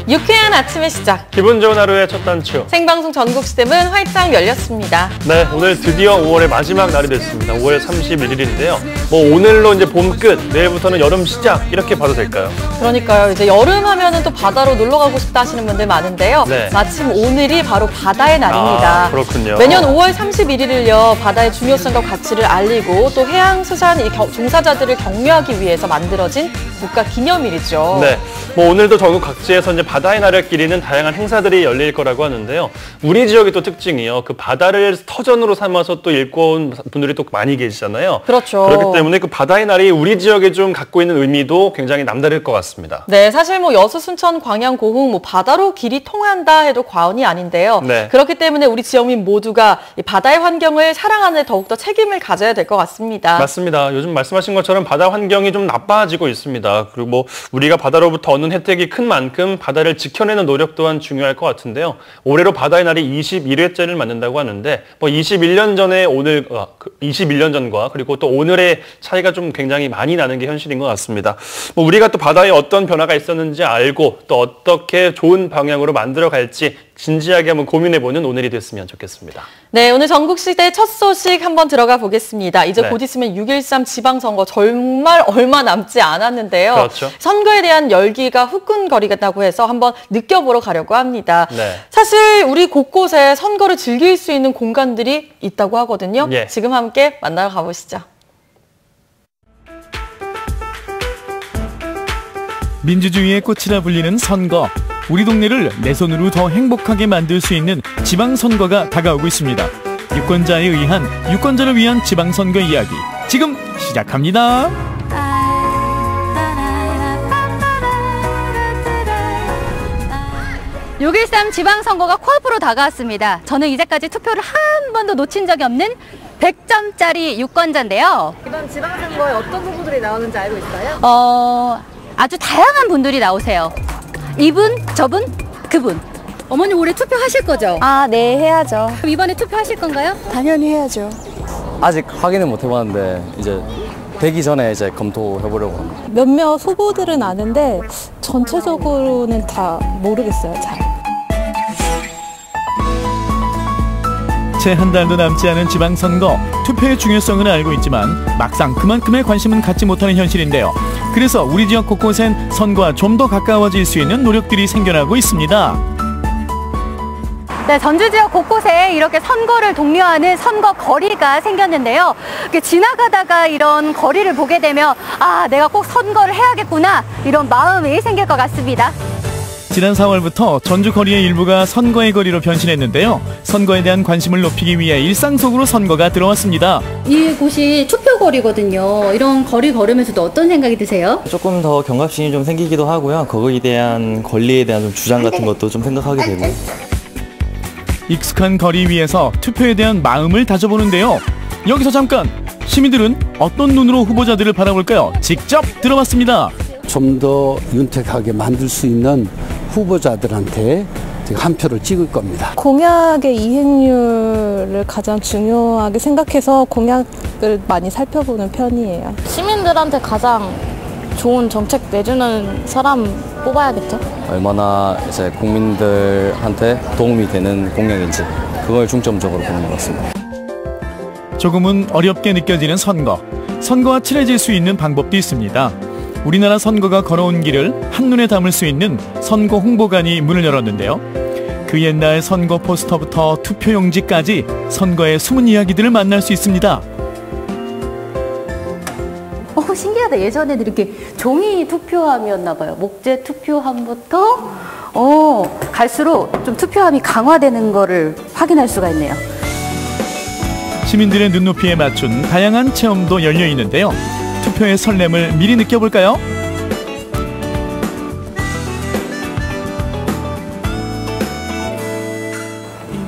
유쾌한 아침의 시작. 기분 좋은 하루의 첫 단추. 생방송 전국시대문 활짝 열렸습니다. 네, 오늘 드디어 5월의 마지막 날이 됐습니다. 5월 31일인데요. 오늘로 이제 봄 끝, 내일부터는 여름 시작 이렇게 봐도 될까요? 그러니까요. 이제 여름 하면은 또 바다로 놀러 가고 싶다 하시는 분들 많은데요. 네. 마침 오늘이 바로 바다의 날입니다. 아, 그렇군요. 매년 5월 31일을요. 바다의 중요성과 가치를 알리고 또 해양수산 종사자들을 격려하기 위해서 만들어진 국가 기념일이죠. 네, 오늘도 전국 각지에서 이제 바다의 날을 기리는 다양한 행사들이 열릴 거라고 하는데요. 우리 지역의 또 특징이요. 그 바다를 터전으로 삼아서 또 일꾼 분들이 또 많이 계시잖아요. 그렇죠. 그렇기 때문에 그 바다의 날이 우리 지역에 좀 갖고 있는 의미도 굉장히 남다를 것 같습니다. 네, 사실 여수, 순천, 광양, 고흥 바다로 길이 통한다 해도 과언이 아닌데요. 네. 그렇기 때문에 우리 지역민 모두가 이 바다의 환경을 사랑하는 데 더욱더 책임을 가져야 될 것 같습니다. 맞습니다. 요즘 말씀하신 것처럼 바다 환경이 좀 나빠지고 있습니다. 그리고 우리가 바다로부터 얻는 혜택이 큰 만큼 바다를 지켜내는 노력 또한 중요할 것 같은데요. 올해로 바다의 날이 21회째를 맞는다고 하는데 21년 전에 21년 전과 그리고 또 오늘의 차이가 좀 굉장히 많이 나는 게 현실인 것 같습니다. 우리가 또 바다에 어떤 변화가 있었는지 알고 또 어떻게 좋은 방향으로 만들어 갈지 진지하게 한번 고민해보는 오늘이 됐으면 좋겠습니다. 네, 오늘 전국시대 첫 소식 한번 들어가 보겠습니다. 이제 곧 있으면 6.13 지방선거 정말 얼마 남지 않았는데요. 그렇죠. 선거에 대한 열기가 후끈거리겠다고 해서 한번 느껴보러 가려고 합니다. 네. 사실 우리 곳곳에 선거를 즐길 수 있는 공간들이 있다고 하거든요. 예. 지금 함께 만나러 가보시죠. 민주주의의 꽃이라 불리는 선거. 우리 동네를 내 손으로 더 행복하게 만들 수 있는 지방선거가 다가오고 있습니다. 유권자에 의한 유권자를 위한 지방선거 이야기 지금 시작합니다. 6.13 지방선거가 코앞으로 다가왔습니다. 저는 이제까지 투표를 한 번도 놓친 적이 없는 100점짜리 유권자인데요. 이번 지방선거에 어떤 후보들이 나오는지 알고 있어요? 아주 다양한 분들이 나오세요. 이분, 저분, 그분. 어머니 올해 투표하실 거죠? 아, 네, 해야죠. 그럼 이번에 투표하실 건가요? 당연히 해야죠. 아직 확인은 못 해봤는데 이제 되기 전에 이제 검토해보려고 합니다. 몇몇 후보들은 아는데 전체적으로는 다 모르겠어요, 잘. 채 한 달도 남지 않은 지방선거. 투표의 중요성은 알고 있지만 막상 그만큼의 관심은 갖지 못하는 현실인데요. 그래서 우리 지역 곳곳엔 선거와 좀 더 가까워질 수 있는 노력들이 생겨나고 있습니다. 네, 전주 지역 곳곳에 이렇게 선거를 독려하는 선거 거리가 생겼는데요. 이렇게 지나가다가 이런 거리를 보게 되면 아, 내가 꼭 선거를 해야겠구나 이런 마음이 생길 것 같습니다. 지난 4월부터 전주 거리의 일부가 선거의 거리로 변신했는데요. 선거에 대한 관심을 높이기 위해 일상 속으로 선거가 들어왔습니다. 이곳이 투표거리거든요. 이런 거리 걸으면서도 어떤 생각이 드세요? 조금 더 경각심이 좀 생기기도 하고요. 거기에 대한 권리에 대한 좀 주장 같은 것도 좀 생각하게 되고. 익숙한 거리 위에서 투표에 대한 마음을 다져보는데요. 여기서 잠깐! 시민들은 어떤 눈으로 후보자들을 바라볼까요? 직접 들어봤습니다. 좀 더 윤택하게 만들 수 있는 후보자들한테 한 표를 찍을 겁니다. 공약의 이행률을 가장 중요하게 생각해서 공약을 많이 살펴보는 편이에요. 시민들한테 가장 좋은 정책 내주는 사람 뽑아야겠죠. 얼마나 이제 국민들한테 도움이 되는 공약인지 그걸 중점적으로 보는 것 같습니다. 조금은 어렵게 느껴지는 선거. 선거와 친해질 수 있는 방법도 있습니다. 우리나라 선거가 걸어온 길을 한눈에 담을 수 있는 선거 홍보관이 문을 열었는데요. 그 옛날 선거 포스터부터 투표용지까지 선거의 숨은 이야기들을 만날 수 있습니다. 신기하다. 예전에는 이렇게 종이 투표함이었나 봐요. 목재 투표함부터 갈수록 좀 투표함이 강화되는 거를 확인할 수가 있네요. 시민들의 눈높이에 맞춘 다양한 체험도 열려 있는데요. 투표의 설렘을 미리 느껴볼까요?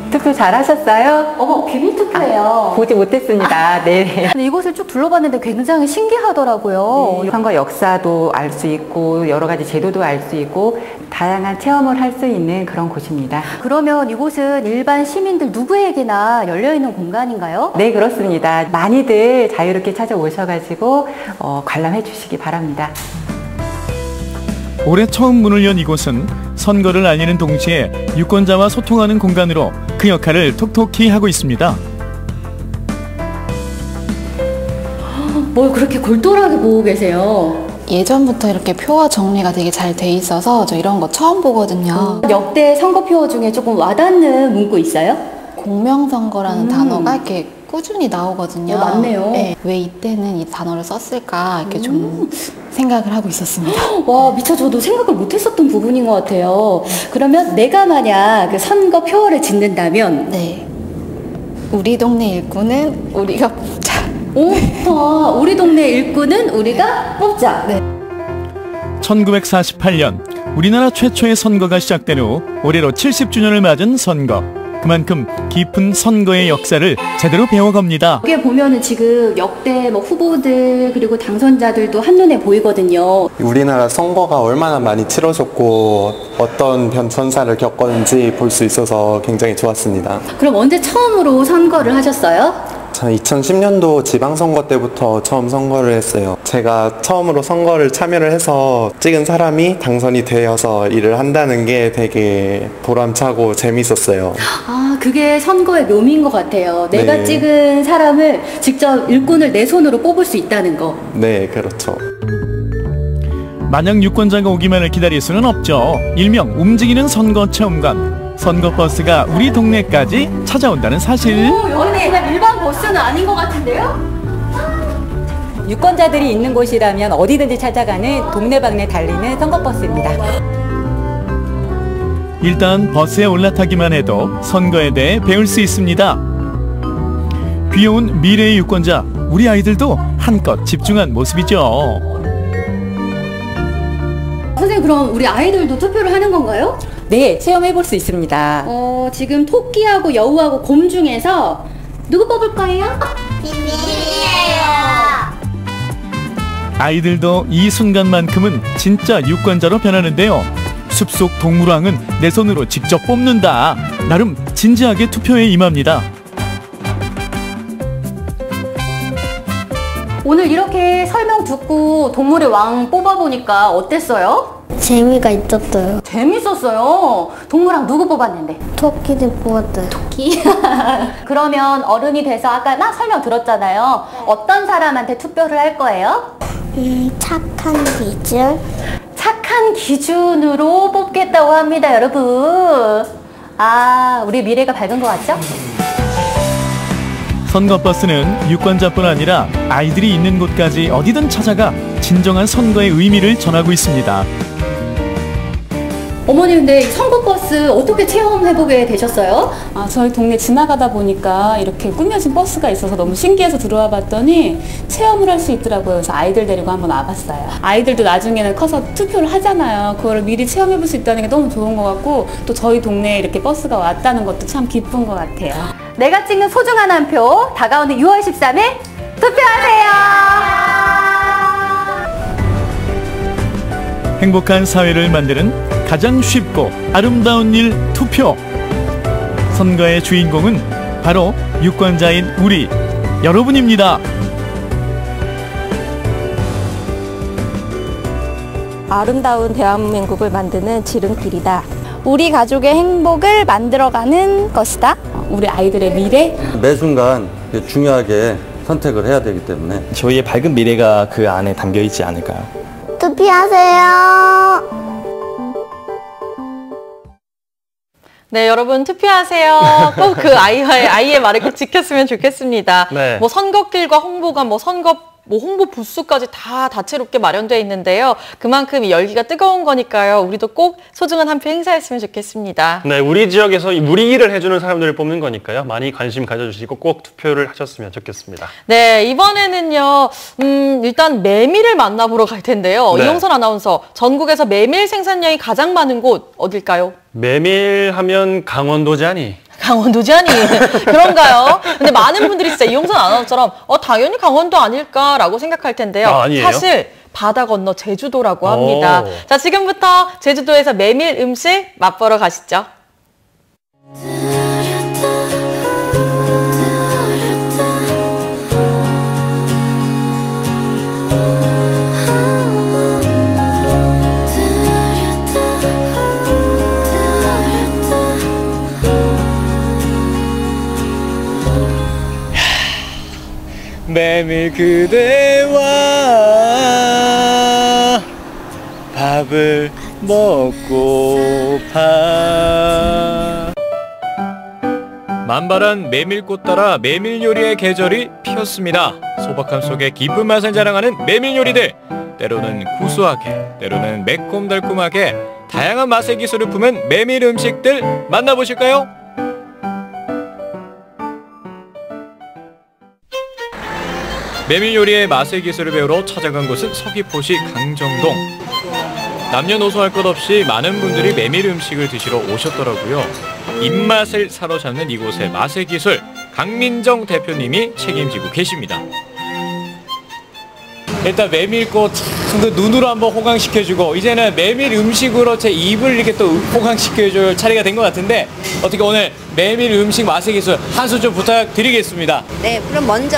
투표 잘하셨어요? 어머, 비밀 투표예요. 보지 못했습니다. 네. 이곳을 쭉 둘러봤는데 굉장히 신기하더라고요. 네, 선거 역사도 알 수 있고 여러 가지 제도도 알 수 있고 다양한 체험을 할 수 있는 그런 곳입니다. 그러면 이곳은 일반 시민들 누구에게나 열려있는 공간인가요? 네, 그렇습니다. 많이들 자유롭게 찾아오셔가지고 관람해 주시기 바랍니다. 올해 처음 문을 연 이곳은 선거를 알리는 동시에 유권자와 소통하는 공간으로 그 역할을 톡톡히 하고 있습니다. 뭘 그렇게 골똘하게 보고 계세요? 예전부터 이렇게 표와 정리가 되게 잘 돼 있어서 저 이런 거 처음 보거든요. 역대 선거표 중에 조금 와닿는 문구 있어요? 공명선거라는 단어가 이렇게 꾸준히 나오거든요. 맞네요. 네, 왜 이때는 이 단어를 썼을까 이렇게 좀 생각을 하고 있었습니다. 와, 미처 저도 생각을 못했었던 부분인 것 같아요. 그러면 내가 만약 그 선거표를 짓는다면 네, 우리 동네 일꾼은 우리가 뽑자. 오, 좋다. 우리 동네 일꾼은 우리가 뽑자. 네. 1948년 우리나라 최초의 선거가 시작된 후 올해로 70주년을 맞은 선거. 그만큼 깊은 선거의 역사를 제대로 배워갑니다. 여기에 보면은 지금 역대 뭐 후보들 그리고 당선자들도 한눈에 보이거든요. 우리나라 선거가 얼마나 많이 치러졌고 어떤 변천사를 겪었는지 볼 수 있어서 굉장히 좋았습니다. 그럼 언제 처음으로 선거를 하셨어요? 저 2010년도 지방선거 때부터 처음 선거를 했어요. 제가 처음으로 선거를 참여를 해서 찍은 사람이 당선이 되어서 일을 한다는 게 되게 보람차고 재밌었어요. 아, 그게 선거의 묘미인 것 같아요. 내가 네. 찍은 사람을 직접 일꾼을 내 손으로 뽑을 수 있다는 거. 네, 그렇죠. 마냥 유권자가 오기만을 기다릴 수는 없죠. 일명 움직이는 선거 체험관. 선거버스가 우리 동네까지 찾아온다는 사실. 여기 그냥 일반 버스는 아닌 것 같은데요? 유권자들이 있는 곳이라면 어디든지 찾아가는 동네방네 달리는 선거버스입니다. 일단 버스에 올라타기만 해도 선거에 대해 배울 수 있습니다. 귀여운 미래의 유권자, 우리 아이들도 한껏 집중한 모습이죠. 선생님, 그럼 우리 아이들도 투표를 하는 건가요? 네, 체험해 볼 수 있습니다. 지금 토끼하고 여우하고 곰 중에서 누구 뽑을 거예요? 아이들도 이 순간만큼은 진짜 유권자로 변하는데요. 숲속 동물왕은 내 손으로 직접 뽑는다. 나름 진지하게 투표에 임합니다. 오늘 이렇게 설명 듣고 동물의 왕 뽑아보니까 어땠어요? 재미가 있었어요. 재밌었어요. 동물왕 누구 뽑았는데? 토끼를 뽑았어요. 토끼? 그러면 어른이 돼서 아까 나 설명 들었잖아요. 어떤 사람한테 투표를 할 거예요? 착한 기준. 착한 기준으로 뽑겠다고 합니다, 여러분. 아, 우리 미래가 밝은 것 같죠? 선거버스는 유권자뿐 아니라 아이들이 있는 곳까지 어디든 찾아가 진정한 선거의 의미를 전하고 있습니다. 어머니, 근데 선거버스 어떻게 체험해보게 되셨어요? 저희 동네 지나가다 보니까 이렇게 꾸며진 버스가 있어서 너무 신기해서 들어와 봤더니 체험을 할 수 있더라고요. 그래서 아이들 데리고 한번 와봤어요. 아이들도 나중에는 커서 투표를 하잖아요. 그걸 미리 체험해볼 수 있다는 게 너무 좋은 것 같고, 또 저희 동네에 이렇게 버스가 왔다는 것도 참 기쁜 것 같아요. 내가 찍는 소중한 한 표, 다가오는 6월 13일 투표하세요. 행복한 사회를 만드는 가장 쉽고 아름다운 일 투표. 선거의 주인공은 바로 유권자인 우리 여러분입니다. 아름다운 대한민국을 만드는 지름길이다. 우리 가족의 행복을 만들어가는 것이다. 우리 아이들의 미래? 매 순간 중요하게 선택을 해야 되기 때문에 저희의 밝은 미래가 그 안에 담겨 있지 않을까요? 투표하세요. 네, 여러분 투표하세요. 꼭 그 아이의 말을 꼭 지켰으면 좋겠습니다. 네. 뭐 선거길과 홍보관, 홍보 부스까지 다 다채롭게 마련되어 있는데요. 그만큼 이 열기가 뜨거운 거니까요. 우리도 꼭 소중한 한 표 행사했으면 좋겠습니다. 네, 우리 지역에서 우리 일을 해주는 사람들을 뽑는 거니까요. 많이 관심 가져주시고 꼭 투표를 하셨으면 좋겠습니다. 네, 이번에는요. 일단 메밀을 만나보러 갈 텐데요. 네. 이용선 아나운서, 전국에서 메밀 생산량이 가장 많은 곳 어딜까요? 메밀하면 강원도지 아니? 강원도지 아니? 그런가요? 근데 많은 분들이 진짜 이용선 아나운서처럼 당연히 강원도 아닐까라고 생각할 텐데요. 아니에요? 사실 바다 건너 제주도라고 합니다. 자, 지금부터 제주도에서 메밀 음식 맛보러 가시죠. 밥을 먹고파. 만발한 메밀꽃 따라 메밀 요리의 계절이 피었습니다. 소박함 속에 깊은 맛을 자랑하는 메밀 요리들. 때로는 구수하게, 때로는 매콤달콤하게 다양한 맛의 기술을 품은 메밀 음식들 만나보실까요? 메밀 요리의 맛의 기술을 배우러 찾아간 곳은 서귀포시 강정동. 남녀노소 할 것 없이 많은 분들이 메밀 음식을 드시러 오셨더라고요. 입맛을 사로잡는 이곳의 맛의 기술, 강민정 대표님이 책임지고 계십니다. 일단 메밀꽃 그 눈으로 한번 호강시켜주고, 이제는 메밀 음식으로 제 입을 이렇게 또 호강시켜줄 차례가 된 것 같은데, 어떻게 오늘 메밀 음식 맛의 기술 한 수 좀 부탁드리겠습니다. 네, 그럼 먼저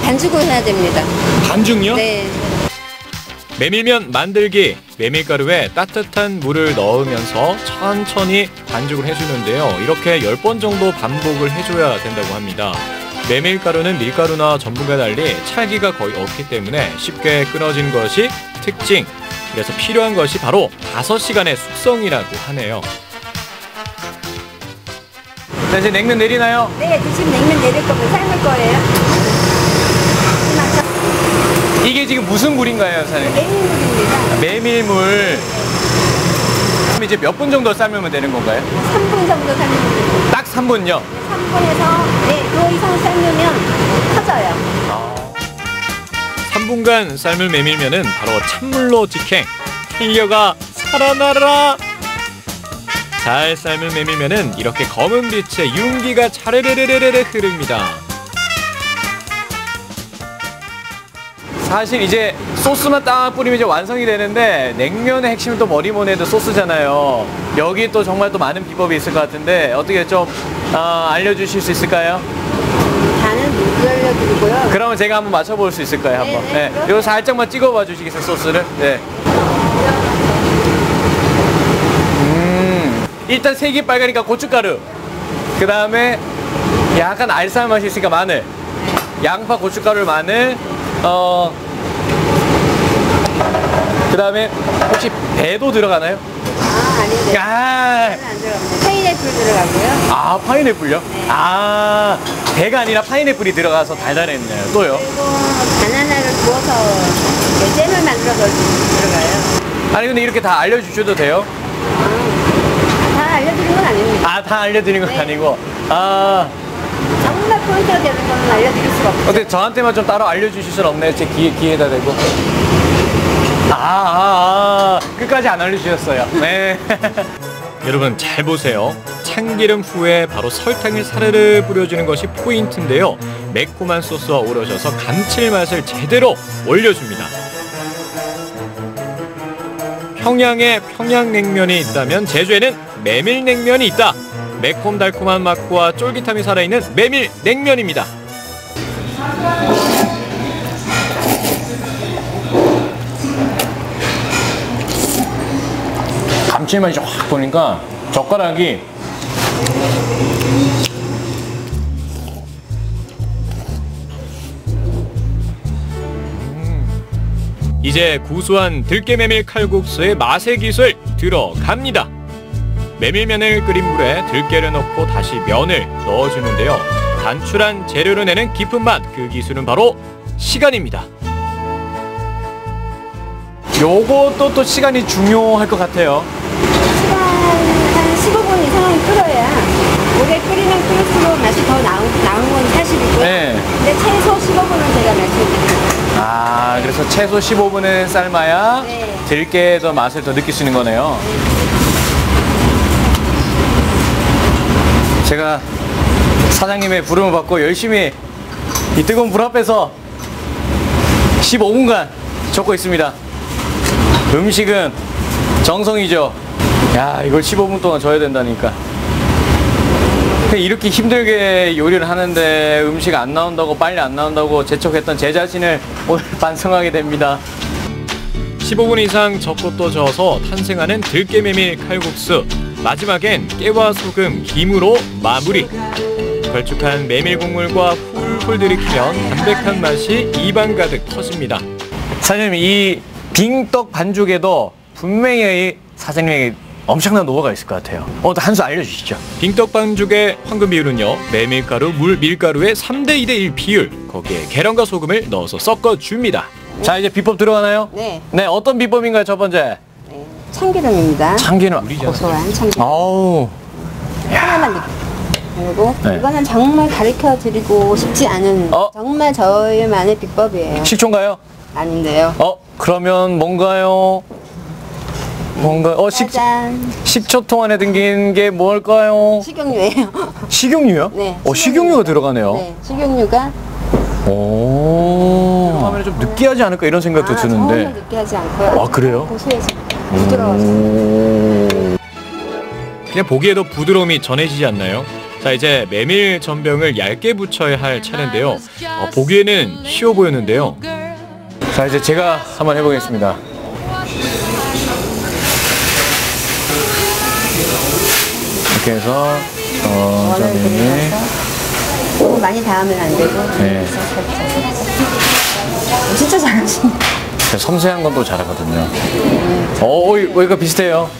반죽을 해야 됩니다. 반죽요? 네. 메밀면 만들기. 메밀가루에 따뜻한 물을 넣으면서 천천히 반죽을 해주는데요. 이렇게 10번 정도 반복을 해줘야 된다고 합니다. 메밀가루는 밀가루나 전분과 달리 찰기가 거의 없기 때문에 쉽게 끊어지는 것이 특징. 그래서 필요한 것이 바로 5시간의 숙성이라고 하네요. 자, 이제 냉면 내리나요? 네, 지금 냉면 내릴 거면 삶을 거예요. 이게 지금 무슨 물인가요, 사장님? 메밀물입니다. 메밀물. 그럼 이제 몇 분 정도 삶으면 되는 건가요? 3분 정도 삶으면 됩니다. 딱 3분요? 3분에서 그 이상 삶으면 터져요. 3분간 삶을 메밀면은 바로 찬물로 직행. 탄력아 살아나라. 잘 삶은 메밀면은 이렇게 검은 빛의 윤기가 차르르르르 흐릅니다. 사실 이제 소스만 딱 뿌리면 이제 완성이 되는데, 냉면의 핵심은 또 뭐니 뭐니 해도 소스잖아요. 여기 또 정말 또 많은 비법이 있을 것 같은데 어떻게 좀 알려주실 수 있을까요? 간은 못 알려드리고요. 그러면 제가 한번 맞춰볼 수 있을까요? 한번. 네. 이거 살짝만 찍어봐 주시겠어요, 소스를? 네. 일단 색이 빨가니까 고춧가루. 그 다음에 약간 알싸한 맛이 있으니까 마늘. 양파, 고춧가루, 마늘. 그 다음에 혹시 배도 들어가나요? 아닌데. 안 들어갑니다. 파인애플 들어가고요. 아, 파인애플요? 네. 아, 배가 아니라 파인애플이 들어가서 달달했네요. 또요? 그리고 바나나를 구워서 잼을 만들어서 들어가요. 아니, 근데 이렇게 다 알려주셔도 돼요? 다 알려드린 건 아닙니다. 아, 다 알려드린 건 네. 아니고. 정말 포인트가 되는 거는 알려드릴 수가 없어요. 근데 저한테만 좀 따로 알려주실 수는 없네요. 제 귀에다 대고. 끝까지 안 알려주셨어요. 네. 여러분 잘 보세요. 참기름 후에 바로 설탕을 사르르 뿌려주는 것이 포인트인데요. 매콤한 소스와 어우러져서 감칠맛을 제대로 올려줍니다. 평양에 평양냉면이 있다면 제주에는 메밀냉면이 있다. 매콤달콤한 맛과 쫄깃함이 살아있는 메밀냉면입니다. 감칠맛이 확 도니까 젓가락이 이제 구수한 들깨메밀 칼국수의 맛의 기술 들어갑니다. 메밀면을 끓인 물에 들깨를 넣고 다시 면을 넣어주는데요. 단출한 재료로 내는 깊은 맛, 그 기술은 바로 시간입니다. 요것도 또 시간이 중요할 것 같아요. 시간 한 15분 이상은 끓여야, 오래 끓이면 끓일수록 맛이 더 나은 건 사실이고요. 네. 근데 최소 15분은 제가 말씀드립니다. 아, 그래서 최소 15분은 삶아야 네. 들깨의 더 맛을 더 느낄 수 있는 거네요. 제가 사장님의 부름을 받고 열심히 이 뜨거운 불 앞에서 15분간 적고 있습니다. 음식은 정성이죠. 야, 이걸 15분 동안 져야 된다니까. 이렇게 힘들게 요리를 하는데 음식 안 나온다고, 빨리 안 나온다고 재촉했던 제 자신을 오늘 반성하게 됩니다. 15분 이상 적고 또 저어서 탄생하는 들깨메밀 칼국수. 마지막엔 깨와 소금, 김으로 마무리. 걸쭉한 메밀 국물과 훌훌 들이키면 담백한 맛이 입안 가득 터집니다. 사장님, 이 빙떡 반죽에도 분명히 사장님에게 엄청난 노하우가 있을 것 같아요. 한 수 알려주시죠. 빙떡 반죽의 황금 비율은요, 메밀가루, 물, 밀가루의 3대2대1 비율, 거기에 계란과 소금을 넣어서 섞어줍니다. 자, 이제 비법 들어가나요? 네. 네, 어떤 비법인가요, 첫 번째? 네. 참기름입니다. 참기름. 고소한 참기름. 아우. 하나만 넣고. 그리고 네. 이거는 정말 가르쳐 드리고 싶지 않은 정말 저희만의 비법이에요. 식초인가요? 아닌데요. 그러면 뭔가요? 짜잔. 식초통 안에 담긴 게 뭘까요? 식용유예요. 식용유요? 네. 식용유가 들어가네요. 네. 식용유가 오. 하면 좀 느끼하지 않을까 이런 생각도 드는데. 정말 느끼하지 않고요. 그래요? 고소해서 부드러워서. 그냥 보기에도 부드러움이 전해지지 않나요? 자, 이제 메밀 전병을 얇게 붙여야 할 차례인데요. 보기에는 쉬워 보였는데요. 자, 이제 제가 한번 해보겠습니다. 이렇게 해서 원을 너무 많이 닿으면 안 되고. 네. 진짜 잘하신다. 섬세한 건 또 잘하거든요. 이거 비슷해요.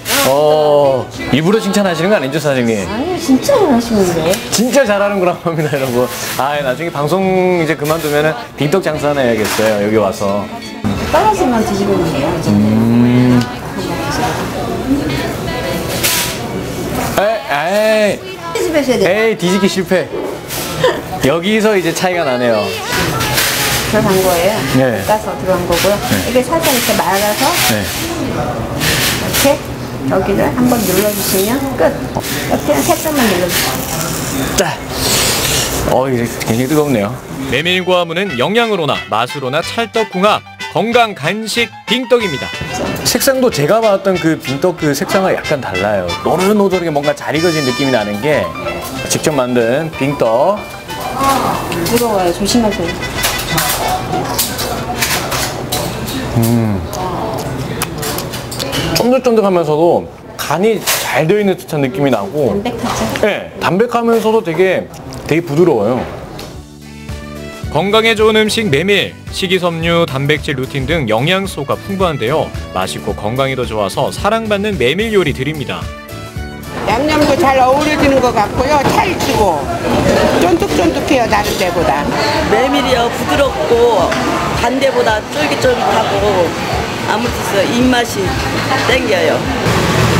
일부러 칭찬하시는 거 아니죠, 사장님? 아니, 진짜 잘하시는데. 진짜 잘하는구나 합니다, 여러분. 나중에 방송 이제 그만두면은 빙떡 장사 하나 해야겠어요, 여기 와서. 떨어지면 뒤집으면 돼요. 에이, 뒤집기 실패. 여기서 이제 차이가 나네요. 들어간 거예요. 네. 따서 들어간 거고요. 네. 이게 살짝 이렇게 말아서 이렇게 여기를 한번 눌러주시면 끝. 옆에는 살짝만 눌러주세요. 자, 이제 굉장히 뜨겁네요. 메밀과 무는 영양으로나 맛으로나 찰떡궁합, 건강 간식 빙떡입니다. 색상도 제가 봤던 그 빙떡 그 색상과 약간 달라요. 노릇노릇하게 뭔가 잘 익어진 느낌이 나는 게 직접 만든 빙떡. 부드러워요. 조심하세요. 쫀득쫀득하면서도 간이 잘 되어 있는 듯한 느낌이 나고. 담백하죠? 네, 담백하면서도 되게 부드러워요. 건강에 좋은 음식 메밀, 식이섬유, 단백질, 루틴 등 영양소가 풍부한데요. 맛있고 건강에도 좋아서 사랑받는 메밀 요리 드립니다. 양념도 잘 어우러지는 것 같고요. 찰지고 쫀득쫀득해요, 다른 데보다. 메밀이요, 부드럽고 반대보다 쫄깃쫄깃하고 아무튼 입맛이 땡겨요.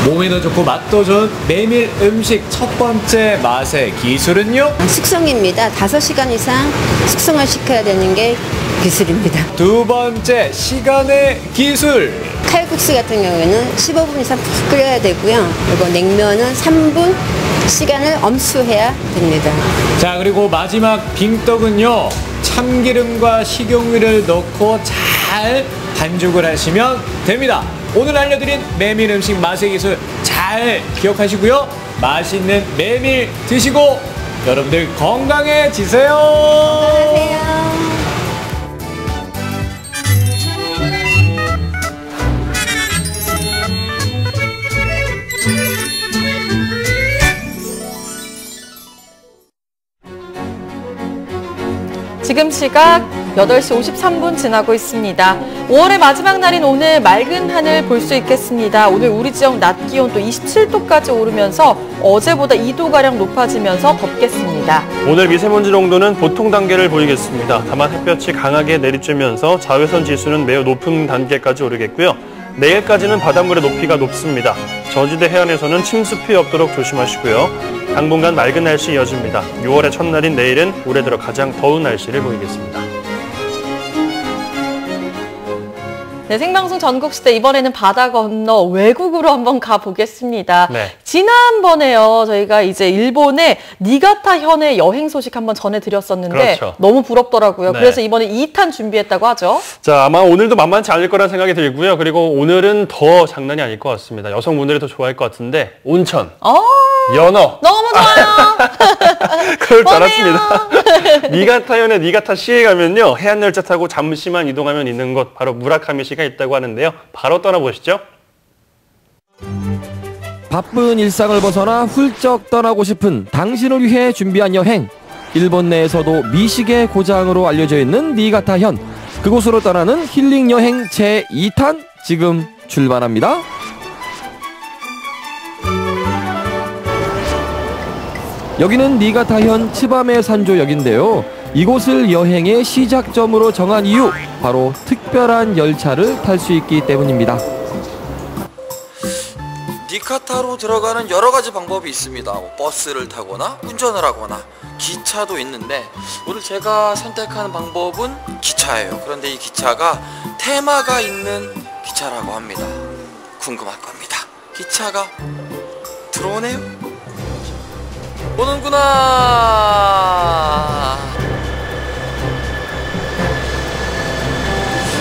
몸에도 좋고 맛도 좋은 메밀 음식 첫 번째 맛의 기술은요? 숙성입니다. 5시간 이상 숙성을 시켜야 되는 게 기술입니다. 두 번째 시간의 기술. 칼국수 같은 경우에는 15분 이상 푹 끓여야 되고요. 그리고 냉면은 3분 시간을 엄수해야 됩니다. 자, 그리고 마지막 빙떡은요, 참기름과 식용유를 넣고 잘 반죽을 하시면 됩니다. 오늘 알려드린 메밀 음식 맛의 기술 잘 기억하시고요. 맛있는 메밀 드시고 여러분들 건강해지세요. 건강하세요. 지금 시각 8시 53분 지나고 있습니다. 5월의 마지막 날인 오늘 맑은 하늘 볼 수 있겠습니다. 오늘 우리 지역 낮 기온 또 27도까지 오르면서 어제보다 2도가량 높아지면서 덥겠습니다. 오늘 미세먼지 농도는 보통 단계를 보이겠습니다. 다만 햇볕이 강하게 내리쬐면서 자외선 지수는 매우 높은 단계까지 오르겠고요. 내일까지는 바닷물의 높이가 높습니다. 저지대 해안에서는 침수 피해 없도록 조심하시고요. 당분간 맑은 날씨 이어집니다. 6월의 첫날인 내일은 올해 들어 가장 더운 날씨를 보이겠습니다. 네, 생방송 전국시대 이번에는 바다 건너 외국으로 한번 가보겠습니다. 네. 지난번에요, 저희가 이제 일본의 니가타 현의 여행 소식 한번 전해드렸었는데 그렇죠. 너무 부럽더라고요. 네. 그래서 이번에 2탄 준비했다고 하죠. 자, 아마 오늘도 만만치 않을 거란 생각이 들고요. 그리고 오늘은 더 장난이 아닐 것 같습니다. 여성분들이 더 좋아할 것 같은데 온천, 연어. 너무 좋아요. 그럴 줄 알았습니다. 니가타현의 니가타시에 가면요, 해안열차 타고 잠시만 이동하면 있는 곳, 바로 무라카미시가 있다고 하는데요. 바로 떠나보시죠. 바쁜 일상을 벗어나 훌쩍 떠나고 싶은 당신을 위해 준비한 여행. 일본 내에서도 미식의 고장으로 알려져 있는 니가타현. 그곳으로 떠나는 힐링 여행 제2탄 지금 출발합니다. 여기는 니가타현 츠바메 산조역인데요. 이곳을 여행의 시작점으로 정한 이유, 바로 특별한 열차를 탈 수 있기 때문입니다. 니카타로 들어가는 여러 가지 방법이 있습니다. 버스를 타거나 운전을 하거나 기차도 있는데 오늘 제가 선택한 방법은 기차예요. 그런데 이 기차가 테마가 있는 기차라고 합니다. 궁금할 겁니다. 기차가 들어오네요. 오는구나.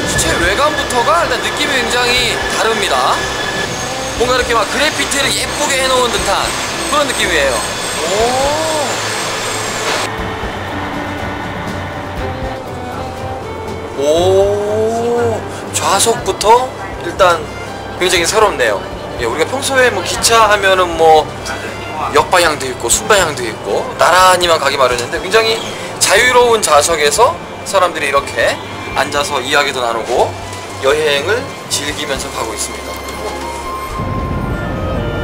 주체 외관부터가 일단 느낌이 굉장히 다릅니다. 뭔가 이렇게 막 그래피티를 예쁘게 해놓은 듯한 그런 느낌이에요. 오, 좌석부터 일단 굉장히 새롭네요. 예, 우리가 평소에 뭐 기차 하면은 뭐 역방향도 있고 순방향도 있고 나란히만 가기 마련인데 굉장히 자유로운 좌석에서 사람들이 이렇게 앉아서 이야기도 나누고 여행을 즐기면서 가고 있습니다.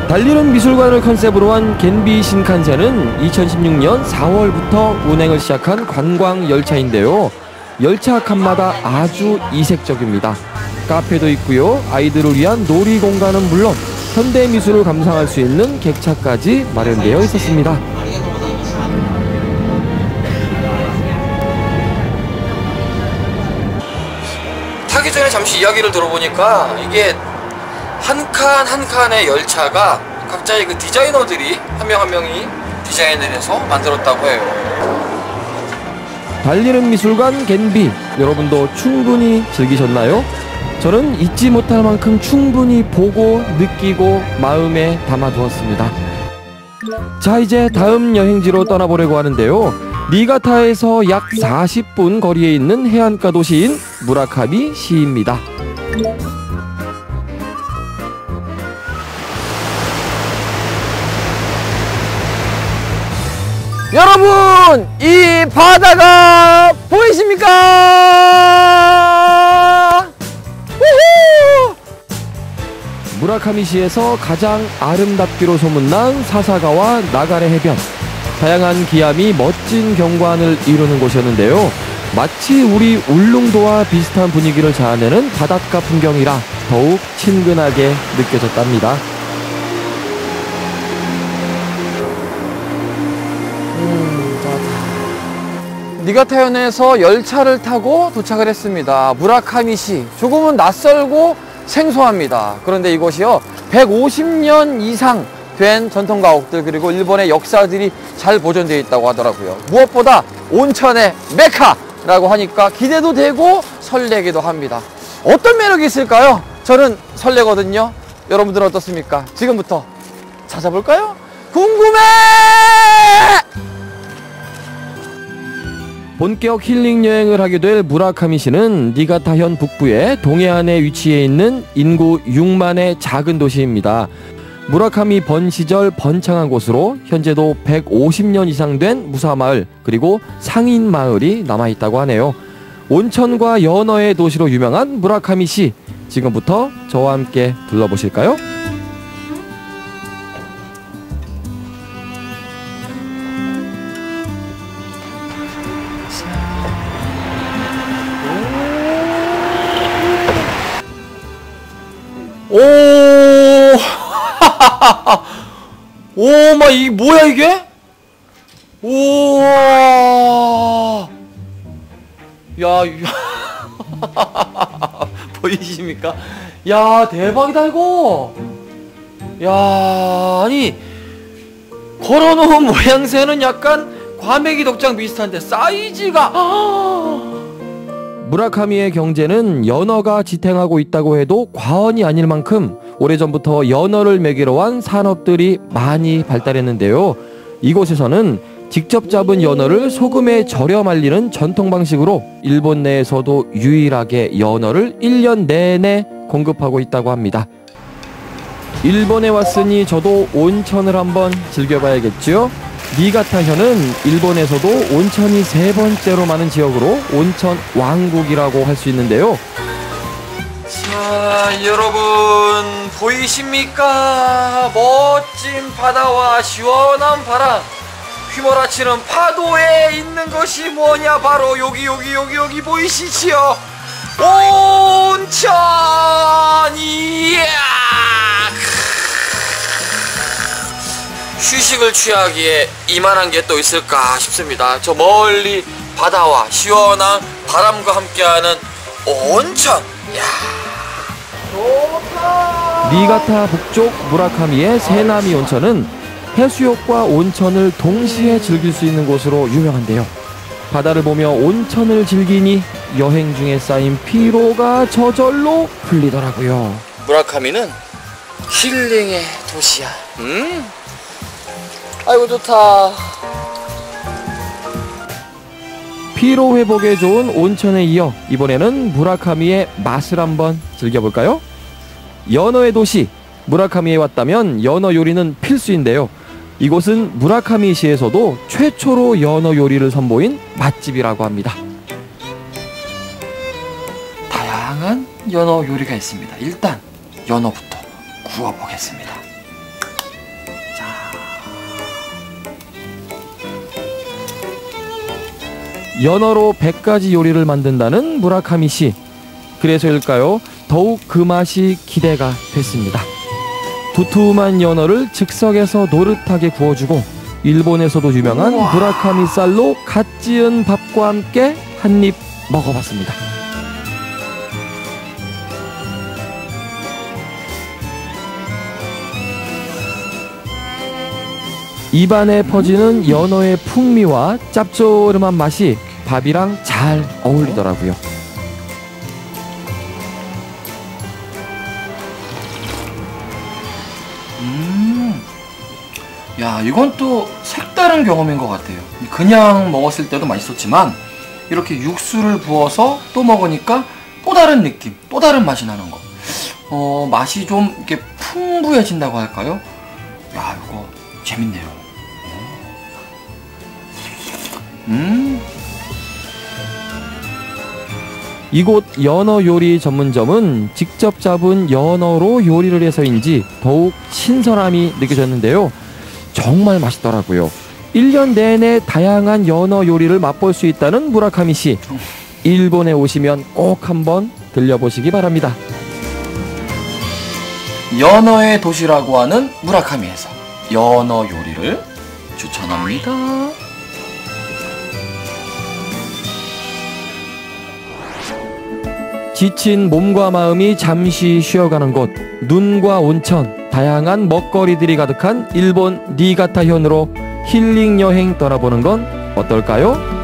달리는 미술관을 컨셉으로 한 겐비 신칸센은 2016년 4월부터 운행을 시작한 관광 열차인데요. 열차 칸마다 아주 이색적입니다. 카페도 있고요. 아이들을 위한 놀이 공간은 물론 현대 미술을 감상할 수 있는 객차까지 마련되어 있었습니다. 타기 전에 잠시 이야기를 들어보니까 이게 한 칸 한 칸의 열차가 각자의 그 디자이너들이 한 명 한 명이 디자인을 해서 만들었다고 해요. 달리는 미술관 겐비, 여러분도 충분히 즐기셨나요? 저는 잊지 못할 만큼 충분히 보고 느끼고 마음에 담아두었습니다. 자, 이제 다음 여행지로 떠나보려고 하는데요. 니가타에서 약 40분 거리에 있는 해안가 도시인 무라카미 시입니다. 여러분, 이 바다가 보이십니까? 우후! 무라카미시에서 가장 아름답기로 소문난 사사가와 나가레 해변. 다양한 기암이 멋진 경관을 이루는 곳이었는데요. 마치 우리 울릉도와 비슷한 분위기를 자아내는 바닷가 풍경이라 더욱 친근하게 느껴졌답니다. 니가타현에서 열차를 타고 도착을 했습니다. 무라카미시, 조금은 낯설고 생소합니다. 그런데 이곳이요, 150년 이상 된 전통 가옥들 그리고 일본의 역사들이 잘 보존되어 있다고 하더라고요. 무엇보다 온천의 메카라고 하니까 기대도 되고 설레기도 합니다. 어떤 매력이 있을까요? 저는 설레거든요. 여러분들은 어떻습니까? 지금부터 찾아볼까요? 궁금해! 본격 힐링 여행을 하게 될 무라카미시는 니가타현 북부의 동해안에 위치해 있는 인구 6만의 작은 도시입니다. 무라카미 번 시절 번창한 곳으로 현재도 150년 이상 된 무사마을 그리고 상인마을이 남아있다고 하네요. 온천과 연어의 도시로 유명한 무라카미시, 지금부터 저와 함께 둘러보실까요? 오, 오, 이 뭐야 이게? 우와, 야, 보이십니까? 야, 대박이다 이거. 야, 아니 걸어놓은 모양새는 약간 과메기 독장 비슷한데 사이즈가. 무라카미의 경제는 연어가 지탱하고 있다고 해도 과언이 아닐 만큼 오래전부터 연어를 먹이러 한 산업들이 많이 발달했는데요. 이곳에서는 직접 잡은 연어를 소금에 절여 말리는 전통 방식으로 일본 내에서도 유일하게 연어를 1년 내내 공급하고 있다고 합니다. 일본에 왔으니 저도 온천을 한번 즐겨봐야겠죠? 니가타현은 일본에서도 온천이 3번째로 많은 지역으로 온천 왕국이라고 할 수 있는데요. 자, 여러분 보이십니까? 멋진 바다와 시원한 바람, 휘몰아치는 파도에 있는 것이 뭐냐? 바로 여기 보이시지요? 온천! 이야! 휴식을 취하기에 이만한 게 또 있을까 싶습니다. 저 멀리 바다와 시원한 바람과 함께하는 온천. 야, 좋다. 니가타 북쪽 무라카미의 세나미 온천은 해수욕과 온천을 동시에 즐길 수 있는 곳으로 유명한데요. 바다를 보며 온천을 즐기니 여행 중에 쌓인 피로가 저절로 풀리더라고요. 무라카미는 힐링의 도시야. 아이고 좋다. 피로 회복에 좋은 온천에 이어 이번에는 무라카미의 맛을 한번 즐겨볼까요? 연어의 도시 무라카미에 왔다면 연어 요리는 필수인데요. 이곳은 무라카미시에서도 최초로 연어 요리를 선보인 맛집이라고 합니다. 다양한 연어 요리가 있습니다. 일단 연어부터 구워보겠습니다. 연어로 100가지 요리를 만든다는 무라카미씨. 그래서일까요? 더욱 그 맛이 기대가 됐습니다. 두툼한 연어를 즉석에서 노릇하게 구워주고 일본에서도 유명한 무라카미 쌀로 갓 지은 밥과 함께 한 입 먹어봤습니다. 입안에 퍼지는 연어의 풍미와 짭조름한 맛이 밥이랑 잘 어울리더라고요. 야, 이건 또 색다른 경험인 것 같아요. 그냥 먹었을 때도 맛있었지만 이렇게 육수를 부어서 또 먹으니까 또 다른 느낌, 또 다른 맛이 나는 거. 맛이 좀 이렇게 풍부해진다고 할까요? 야, 이거 재밌네요. 이곳 연어 요리 전문점은 직접 잡은 연어로 요리를 해서인지 더욱 신선함이 느껴졌는데요. 정말 맛있더라고요. 1년 내내 다양한 연어 요리를 맛볼 수 있다는 무라카미 씨. 일본에 오시면 꼭 한번 들려보시기 바랍니다. 연어의 도시라고 하는 무라카미에서 연어 요리를 추천합니다. 지친 몸과 마음이 잠시 쉬어가는 곳, 눈과 온천, 다양한 먹거리들이 가득한 일본 니가타현으로 힐링 여행 떠나보는 건 어떨까요?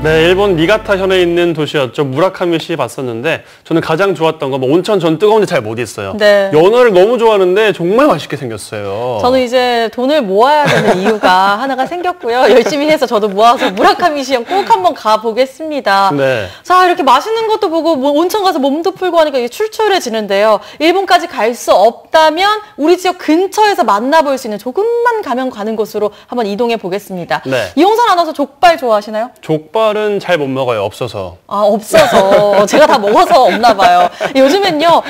네, 일본 니가타현에 있는 도시였죠. 무라카미시 봤었는데 저는 가장 좋았던 건 온천 전 뜨거운데 잘 못 있어요. 네. 연어를 너무 좋아하는데 정말 맛있게 생겼어요. 저는 이제 돈을 모아야 되는 이유가 하나가 생겼고요. 열심히 해서 저도 모아서 무라카미시현 꼭 한번 가보겠습니다. 네. 자, 이렇게 맛있는 것도 보고 온천 가서 몸도 풀고 하니까 이게 출출해지는데요. 일본까지 갈 수 없다면 우리 지역 근처에서 만나볼 수 있는 조금만 가면 가는 곳으로 한번 이동해 보겠습니다. 네. 이홍선 아나운서 족발 좋아하시나요? 족발은 잘 못 먹어요. 없어서. 아, 없어서. 제가 다 먹어서 없나 봐요. 요즘엔요,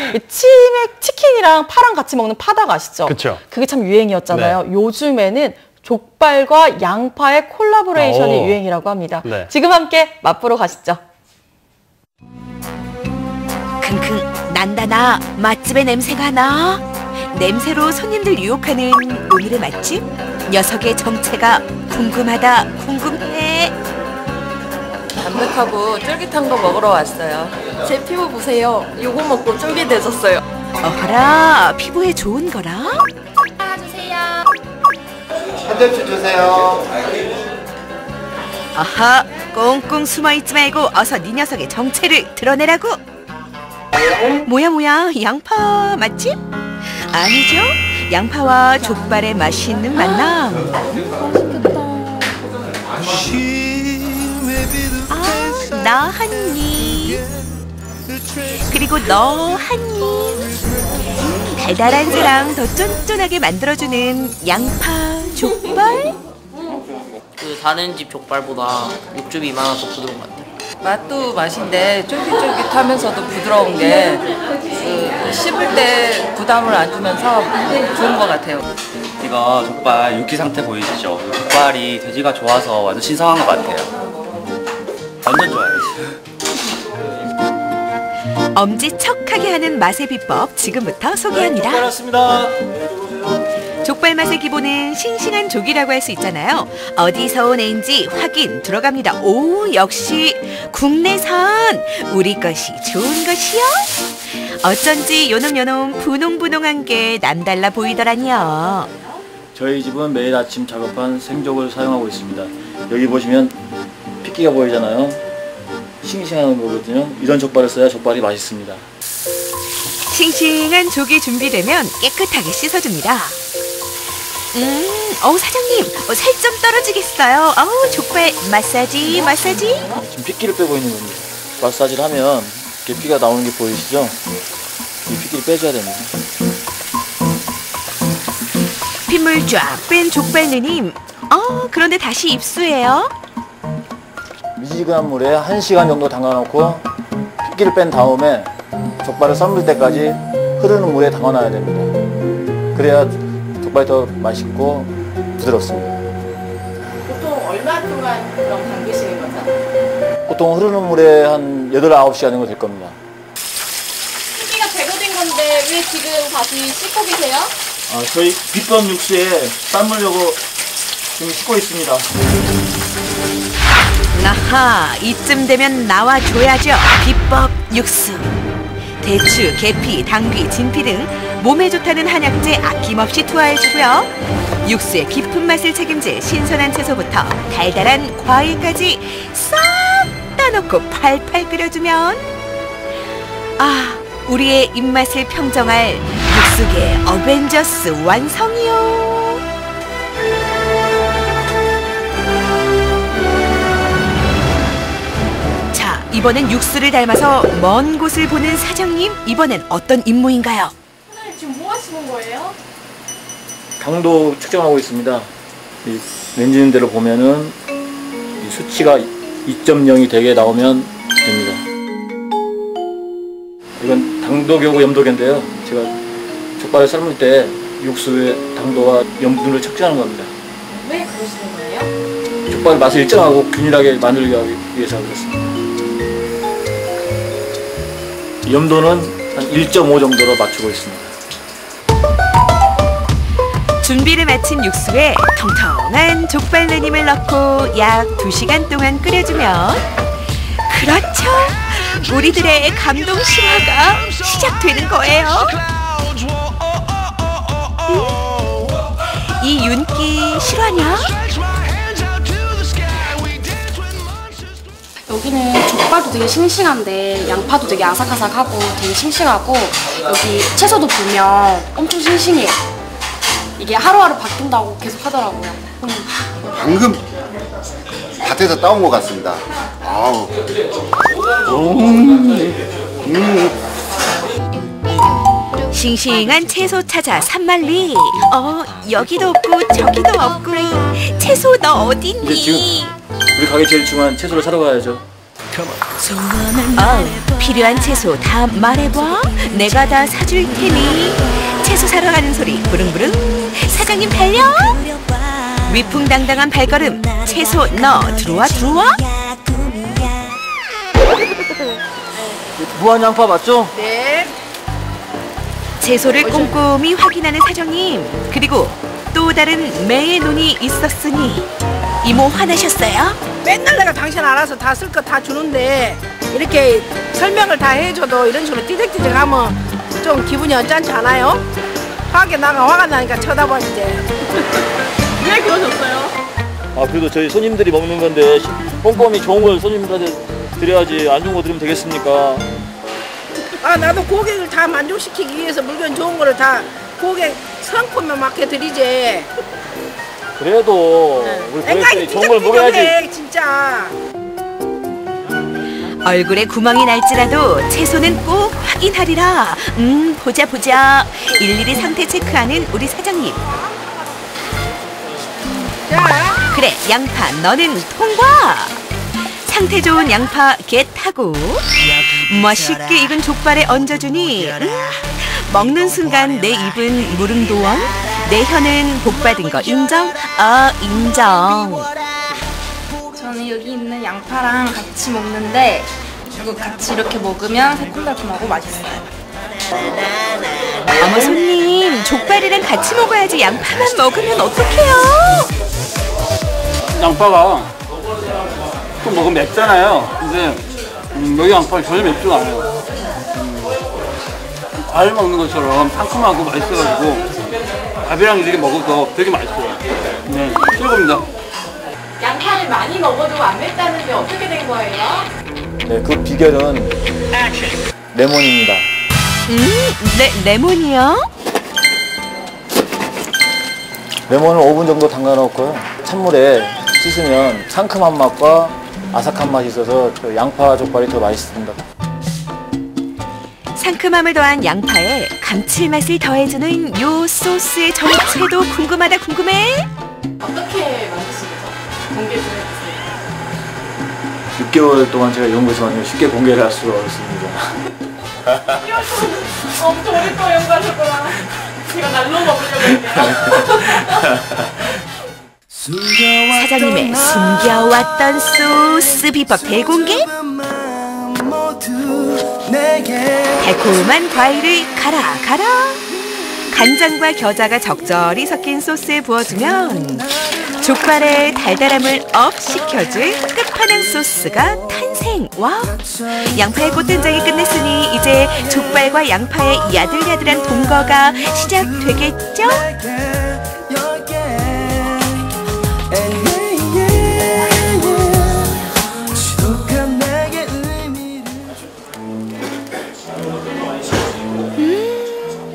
치킨이랑 파랑 같이 먹는 파닭 아시죠? 그쵸. 그게 참 유행이었잖아요. 네. 요즘에는 족발과 양파의 콜라보레이션이 유행이라고 합니다. 네. 지금 함께 맛보러 가시죠. 킁킁 난다나 맛집의 냄새가 나. 냄새로 손님들 유혹하는 오늘의 맛집? 녀석의 정체가 궁금하다 궁금해. 담백하고 쫄깃한 거 먹으러 왔어요. 제 피부 보세요. 요거 먹고 쫄깃해졌어요. 어허라, 피부에 좋은 거라? 주세요. 한 접시 주세요. 아하, 꽁꽁 숨어있지 말고 어서 네 녀석의 정체를 드러내라고. 뭐야, 양파 맛집? 아니죠? 양파와 족발의 맛있는 만남. 나 한 입, 그리고 너 한 입. 달달한 사랑 더 쫀쫀하게 만들어주는 양파 족발? 그 다른 집 족발보다 육즙이 많아서 부드러운 것 같아요. 맛도 맛인데 쫄깃쫄깃하면서도 부드러운 게 씹을 때 부담을 안 주면서 좋은 것 같아요. 이거 족발 육기 상태 보이시죠? 족발이 돼지가 좋아서 완전 신선한 것 같아요. 완전 좋아요. 엄지척하게 하는 맛의 비법 지금부터 소개합니다. 족발 왔습니다. 족발 맛의 기본은 싱싱한 족이라고 할 수 있잖아요. 어디서 온 애인지 확인 들어갑니다. 오, 역시 국내산. 우리 것이 좋은 것이요. 어쩐지 요놈요놈 분홍분홍한 게 남달라 보이더라니요. 저희 집은 매일 아침 작업한 생족을 사용하고 있습니다. 여기 보시면 핏기가 보이잖아요. 싱싱한 거거든요. 이런 족발을 써야 족발이 맛있습니다. 싱싱한 족이 준비되면 깨끗하게 씻어줍니다. 사장님, 살 좀 떨어지겠어요. 족발 마사지. 지금 핏기를 빼고 있는 겁니다. 마사지를 하면 이렇게 피가 나오는 게 보이시죠? 이 핏기를 빼줘야 됩니다. 핏물 쫙 뺀 족발 누님. 그런데 다시 입수해요. 미지근한 물에 1시간 정도 담가놓고 핏기를 뺀 다음에 족발을 삶을 때까지 흐르는 물에 담아놔야 됩니다. 그래야 족발이 더 맛있고 부드럽습니다. 보통 얼마 동안 그럼 담그시는 거죠? 보통 흐르는 물에 한 8, 9시간 정도 될 겁니다. 핏기가 제거된 건데 왜 지금 다시 씻고 계세요? 저희 비법 육수에 삶으려고 지금 씻고 있습니다. 아하, 이쯤 되면 나와줘야죠. 비법 육수. 대추, 계피, 당귀, 진피 등 몸에 좋다는 한약재 아낌없이 투하해주고요. 육수의 깊은 맛을 책임질 신선한 채소부터 달달한 과일까지 싹 다 넣고 팔팔 끓여주면 우리의 입맛을 평정할 육수계 어벤져스 완성이요. 자, 이번엔 육수를 닮아서 먼 곳을 보는 사장님. 이번엔 어떤 임무인가요? 사장님 지금 뭐 하시는 거예요? 당도 측정하고 있습니다. 이 만지는 대로 보면은 이 수치가 2.0이 되게 나오면 됩니다. 이건 당도교고 염도계인데요. 제가 족발을 삶을 때 육수의 당도와 염분을 측정하는 겁니다. 왜 그러시는 거예요? 족발 맛을 일정하고 균일하게 만들기 위해서 그렇습니다. 염도는 한 1.5 정도로 맞추고 있습니다. 준비를 마친 육수에 통통한 족발 누님을 넣고 약 2시간 동안 끓여주면 그렇죠! 우리들의 감동 실화가 시작되는 거예요. 이 윤기 실화냐? 여기는 족발도 되게 싱싱한데 양파도 되게 아삭아삭하고 되게 싱싱하고 여기 채소도 보면 엄청 싱싱해요. 이게 하루하루 바뀐다고 계속 하더라고요. 방금 밭에서 따온 것 같습니다. 아우. 싱싱한 채소 찾아 산만리. 여기도 없고 저기도 없고. 채소 너 어딨니? 지금 우리 가게 제일 중요한 채소를 사러 가야죠. 필요한 채소 다 말해봐. 내가 다 사줄 테니. 채소 사러 가는 소리 부릉부릉. 사장님 달려. 위풍당당한 발걸음. 채소 너 들어와. 무한 양파 맞죠? 네. 채소를 꼼꼼히 확인하는 사장님. 그리고 또 다른 매의 눈이 있었으니 이모 화나셨어요? 맨날 내가 당신 알아서 다 쓸 거 다 주는데 이렇게 설명을 다 해줘도 이런 식으로 띠득띠득 하면 좀 기분이 언짢지 않아요? 밖에 나가 화가 나니까 쳐다봐 이제. 왜 그러셨어요? 그래도 저희 손님들이 먹는 건데 꼼꼼히 좋은 걸 손님들한테 드려야지 안 좋은 거 드리면 되겠습니까? 나도 고객을 다 만족시키기 위해서 물건 좋은 거를 다 고객 상품에 맞게 드리지. 그래도 우리 고객들이 좋은 걸 먹어야지. 진짜. 얼굴에 구멍이 날지라도 채소는 꼭 확인하리라. 보자. 일일이 상태 체크하는 우리 사장님. 그래, 양파 너는 통과. 상태 좋은 양파 겟하고 멋있게 익은 족발에 얹어주니 먹는 순간 내 입은 무릉도원, 내 혀는 복받은 거 인정? 인정. 저는 여기 있는 양파랑 같이 먹는데 이거 같이 이렇게 먹으면 새콤달콤하고 맛있어요. 어머 손님, 족발이랑 같이 먹어야지 양파만 먹으면 어떡해요? 양파가 좀 먹으면 맵잖아요. 근데 여기 양파가 전혀 맵지가 않아요. 과일 먹는 것처럼 상큼하고 맛있어가지고 밥이랑 이렇게 먹어도 되게 맛있어요. 네, 최고입니다. 양파를 많이 먹어도 안 맵다는데 어떻게 된 거예요? 네, 그 비결은 레몬입니다. 레몬이요? 레몬을 5분 정도 담가놓고요. 찬물에 씻으면 상큼한 맛과 아삭한 맛이 있어서 그 양파 족발이 더 맛있습니다. 상큼함을 더한 양파에 감칠맛을 더해주는 요 소스의 정체도 궁금해. 어떻게 만드신 거죠? 공개 좀 해주세요. 6개월 동안 제가 연구해서 왔는데 쉽게 공개를 할 수가 없습니다. 엄청 오랫동안 연구하셨구나. 제가 날로 먹으려고 했네요. 사장님의 숨겨왔던 소스 비법 대공개? 달콤한 과일을 가라 간장과 겨자가 적절히 섞인 소스에 부어주면 족발의 달달함을 업 시켜줄 끝판왕 소스가 탄생. 와, 양파의 꽃된장이 끝냈으니 이제 족발과 양파의 야들야들한 동거가 시작되겠죠?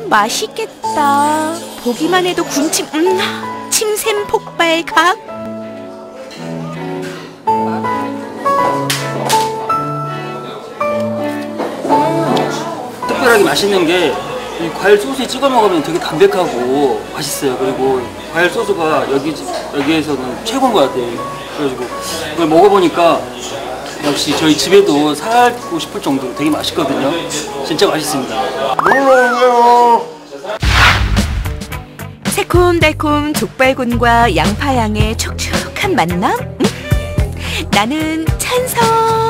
맛있겠다. 보기만 해도 군침, 침샘 폭발 각. 특별하게 맛있는 게 이 과일 소스에 찍어 먹으면 되게 담백하고 맛있어요. 그리고 과일 소스가 여기에서는 최고인 것 같아요. 그래가지고 이걸 먹어보니까 역시 저희 집에도 사고 싶을 정도로 되게 맛있거든요. 진짜 맛있습니다. 놀러오세요. 새콤달콤 족발군과 양파향의 촉촉한 만남? 나는 찬성.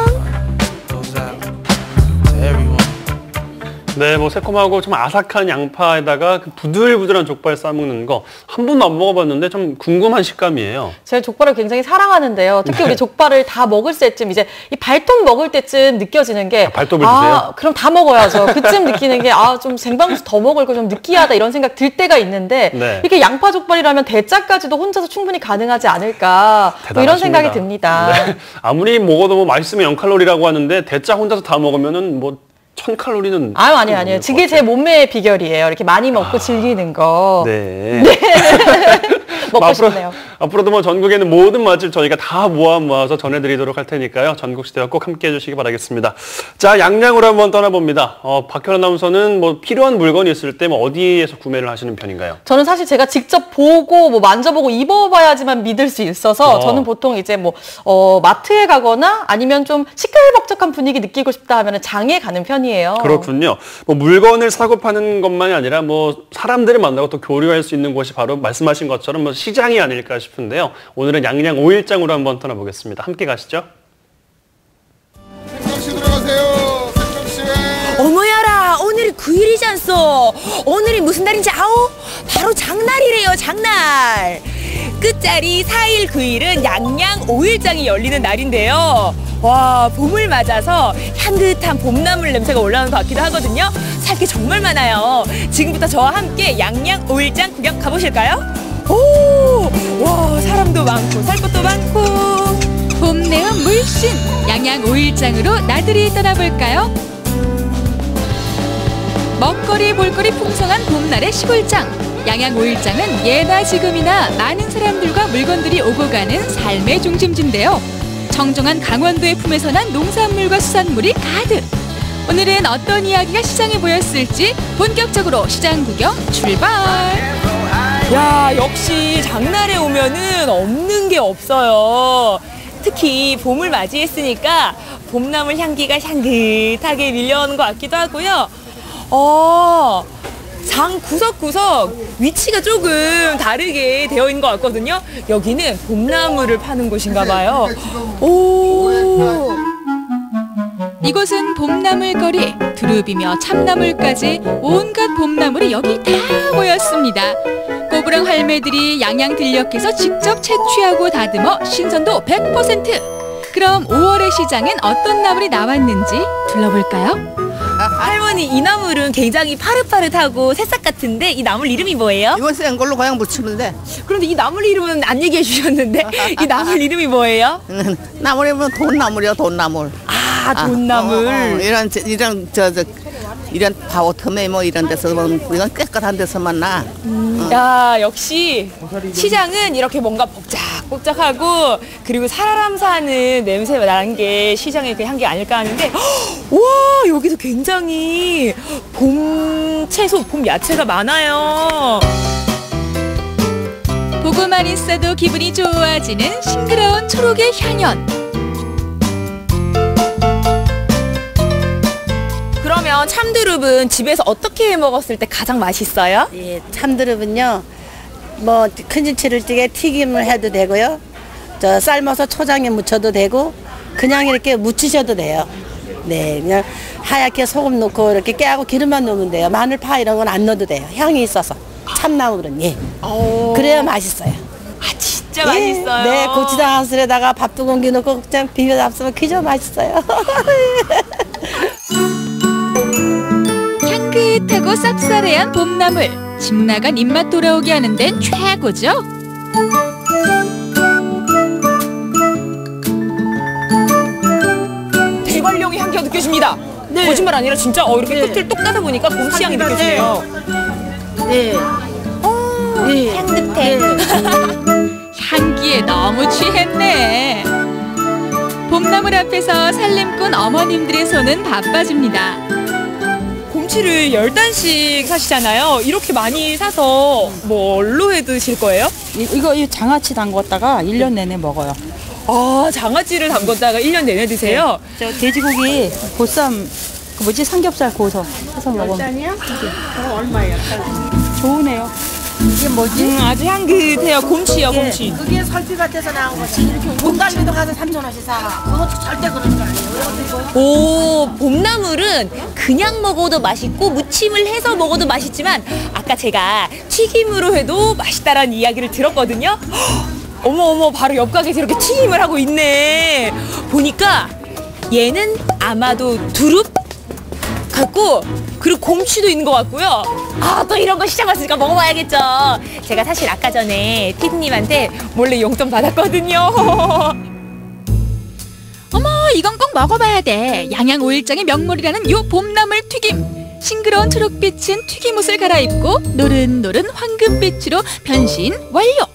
네, 뭐 새콤하고 좀 아삭한 양파에다가 그 부들부들한 족발 싸먹는 거 한 번도 안 먹어봤는데 좀 궁금한 식감이에요. 제가 족발을 굉장히 사랑하는데요. 특히 우리 족발을 다 먹을 때쯤 이제 이 발톱 먹을 때쯤 느껴지는 게 발톱을 드세요? 그럼 다 먹어야죠. 그쯤 느끼는 게 좀 생방송 더 먹을 거 좀 느끼하다 이런 생각 들 때가 있는데 네. 이렇게 양파 족발이라면 대짜까지도 혼자서 충분히 가능하지 않을까 뭐 이런 생각이 듭니다. 네. 아무리 먹어도 뭐 맛있으면 0칼로리라고 하는데 대짜 혼자서 다 먹으면은 뭐 1000칼로리는 아니에요. 그게 제 몸매의 비결이에요. 이렇게 많이 먹고 즐기는 거. 네. 먹고 싶네요. 앞으로도 뭐 전국에는 모든 맛을 저희가 다 모아서 전해드리도록 할 테니까요. 전국시대와 꼭 함께해 주시기 바라겠습니다. 자, 양양으로 한번 떠나봅니다. 박현 아나운서는 뭐 필요한 물건이 있을 때 뭐 어디에서 구매를 하시는 편인가요? 저는 사실 제가 직접 보고 뭐 만져보고 입어봐야지만 믿을 수 있어서 저는 보통 이제 뭐 마트에 가거나 아니면 좀 시끌벅적한 분위기 느끼고 싶다 하면 장에 가는 편이에요. 그렇군요. 뭐 물건을 사고 파는 것만이 아니라 뭐 사람들을 만나고 또 교류할 수 있는 곳이 바로 말씀하신 것처럼 뭐 시장이 아닐까 싶은데요. 오늘은 양양 5일장으로 한번 떠나보겠습니다. 함께 가시죠. 생강씨 들어가세요. 생강씨. 어머야라, 오늘이 9일이잖소. 오늘이 무슨 날인지 아오? 바로 장날이래요, 장날. 끝자리 4일 9일은 양양 5일장이 열리는 날인데요. 와, 봄을 맞아서 향긋한 봄나물 냄새가 올라오는 것 같기도 하거든요. 살 게 정말 많아요. 지금부터 저와 함께 양양 5일장 구경 가보실까요? 오, 와, 사람도 많고 살 것도 많고. 봄 내음 물씬 양양 5일장으로 나들이 떠나볼까요? 먹거리 볼거리 풍성한 봄날의 시골장. 양양 5일장은 예나 지금이나 많은 사람들과 물건들이 오고 가는 삶의 중심지인데요. 청정한 강원도의 품에서 난 농산물과 수산물이 가득. 오늘은 어떤 이야기가 시장에 모였을지 본격적으로 시장 구경 출발! 야, 역시 장날에 오면은 없는 게 없어요. 특히 봄을 맞이했으니까 봄나물 향기가 향긋하게 밀려오는 것 같기도 하고요. 장 구석구석 위치가 조금 다르게 되어 있는 것 같거든요. 여기는 봄나물을 파는 곳인가 봐요. 오. 이곳은 봄나물 거리, 두릅이며 참나물까지 온갖 봄나물이 여기 다 모였습니다. 꼬부랑 할매들이 양양 들녘에서 직접 채취하고 다듬어 신선도 100%. 그럼 5월의 시장엔 어떤 나물이 나왔는지 둘러볼까요? 할머니, 이 나물은 굉장히 파릇파릇하고 새싹 같은데 이 나물 이름이 뭐예요? 이건 센 걸로 그냥 무치면 돼. 그런데 이 나물 이름은 안 얘기해 주셨는데 이 나물 이름이 뭐예요? 나물 이름은 돈나물이요, 돈나물. 돈나물. 이런 바오터메 뭐 이런 데서 이건 깨끗한 데서만 나. 야, 역시 시장은 이렇게 뭔가 복작복작하고 그리고 사람 사는 냄새 나는 게 시장의 그 향기 아닐까 하는데, 와, 여기도 굉장히 봄 채소, 봄 야채가 많아요. 보고만 있어도 기분이 좋아지는 싱그러운 초록의 향연. 그러면 참두릅은 집에서 어떻게 해 먹었을 때 가장 맛있어요? 예, 참두릅은요, 뭐 큰지치를 찌개 튀김을 해도 되고요, 저 삶아서 초장에 무쳐도 되고, 그냥 이렇게 무치셔도 돼요. 네, 그냥 하얗게 소금 넣고 이렇게 깨하고 기름만 넣으면 돼요. 마늘, 파 이런 건 안 넣어도 돼요. 향이 있어서. 참나물은 예. 그래야 맛있어요. 진짜 맛있어요. 네, 고추장 한 술에다가 밥 두 공기 넣고 그냥 비벼 잡수면 그저 맛있어요. 향긋하고 쌉싸래한 봄나물. 집 나간 입맛 돌아오게 하는 데는 최고죠. 대관령의 향기가 느껴집니다. 네. 거짓말 아니라 진짜 이렇게 네. 끝을 똑 따다 보니까 곰치 향이 느껴지네요. 네. 네. 향긋해. 향기에 너무 취했네. 봄나물 앞에서 살림꾼 어머님들의 손은 바빠집니다. 곰치를 10단씩 사시잖아요. 이렇게 많이 사서 뭘로 해 드실 거예요? 이거 장아찌 담궜다가 1년 내내 먹어요. 아, 장아찌를 담궜다가 1년 내내 드세요? 네. 저 돼지고기 보쌈, 삼겹살 구워서 해서 먹으면. 이거 얼마예요? 좋으네요. 이게 뭐지? 아주 향긋해요. 곰치요, 곰치. 그게 설비밭에서 나온 거지. 이렇게 공갈비도 가서 3,000원씩 사. 그것도 절대 그런 거 아니에요. 오, 봄나물은 그냥 먹어도 맛있고 무침을 해서 먹어도 맛있지만 아까 제가 튀김으로 해도 맛있다라는 이야기를 들었거든요. 어머, 바로 옆 가게에서 이렇게 튀김을 하고 있네. 보니까 얘는 아마도 두릅 같고, 그리고 곰치도 있는 것 같고요. 아, 또 이런 거 시장 왔으니까 먹어봐야겠죠. 제가 사실 아까 전에 피디님한테 몰래 용돈 받았거든요. 어머, 이건 꼭 먹어봐야 돼. 양양 5일장의 명물이라는 요 봄나물 튀김. 싱그러운 초록빛은 튀김옷을 갈아입고 노릇노릇 황금빛으로 변신 완료.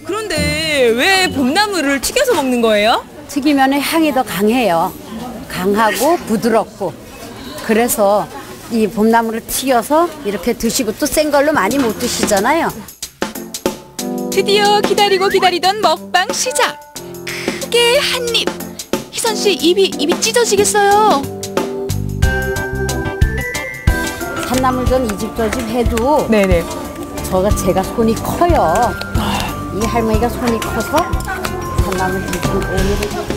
그런데 왜 봄나물을 튀겨서 먹는 거예요? 튀기면 향이 더 강해요. 강하고 부드럽고. 그래서 이 봄나물을 튀겨서 이렇게 드시고 또 센 걸로 많이 못 드시잖아요. 드디어 기다리던 먹방 시작. 크게 한 입. 희선 씨 입이 찢어지겠어요. 산나물전 이 집 저 집 해도 네네. 제가 손이 커요. 이 할머니가 손이 커서 산나물 오늘은.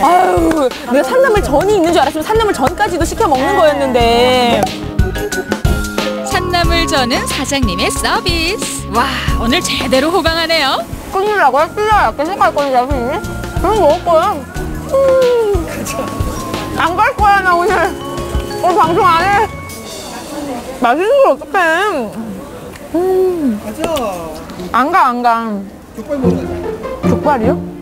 아유, 내가 산나물 전이 있는 줄 알았으면 산나물 전까지도 시켜 먹는 거였는데. 산나물전은 사장님의 서비스. 와, 오늘 제대로 호강하네요. 끊으려고요? 끊어요. 생각할 거예요, 선생님? 그럼 먹을 거야. 안 갈 거야, 나 오늘 방송 안 해. 맛있는 걸 어떡해. 안 가. 족발 먹어야 족발이요?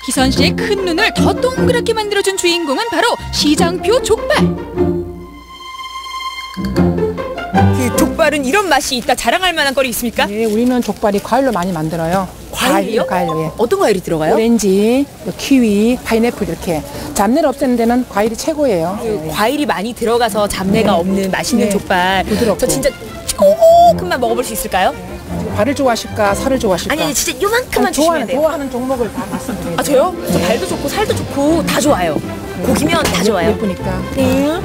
희선 씨의 큰 눈을 더 동그랗게 만들어준 주인공은 바로 시장표 족발. 그 족발은 이런 맛이 있다 자랑할 만한 거리 있습니까? 네, 우리는 족발이 과일로 많이 만들어요. 과일이요? 과일로, 예. 어떤 과일이 들어가요? 오렌지, 키위, 파인애플 이렇게. 잡내를 없애는 데는 과일이 최고예요. 그 과일이 많이 들어가서 잡내가 없는 맛있는 족발. 부드럽고. 저 진짜 조금만 먹어볼 수 있을까요? 발을 좋아하실까, 살을 좋아하실까? 아니 진짜 요만큼만 주시면 돼요. 좋아하는 종목을 다 말씀드려요. 아 저요? 저 발도 좋고 살도 좋고 다 좋아요. 고기면 다 좋아요. 예쁘니까. 네.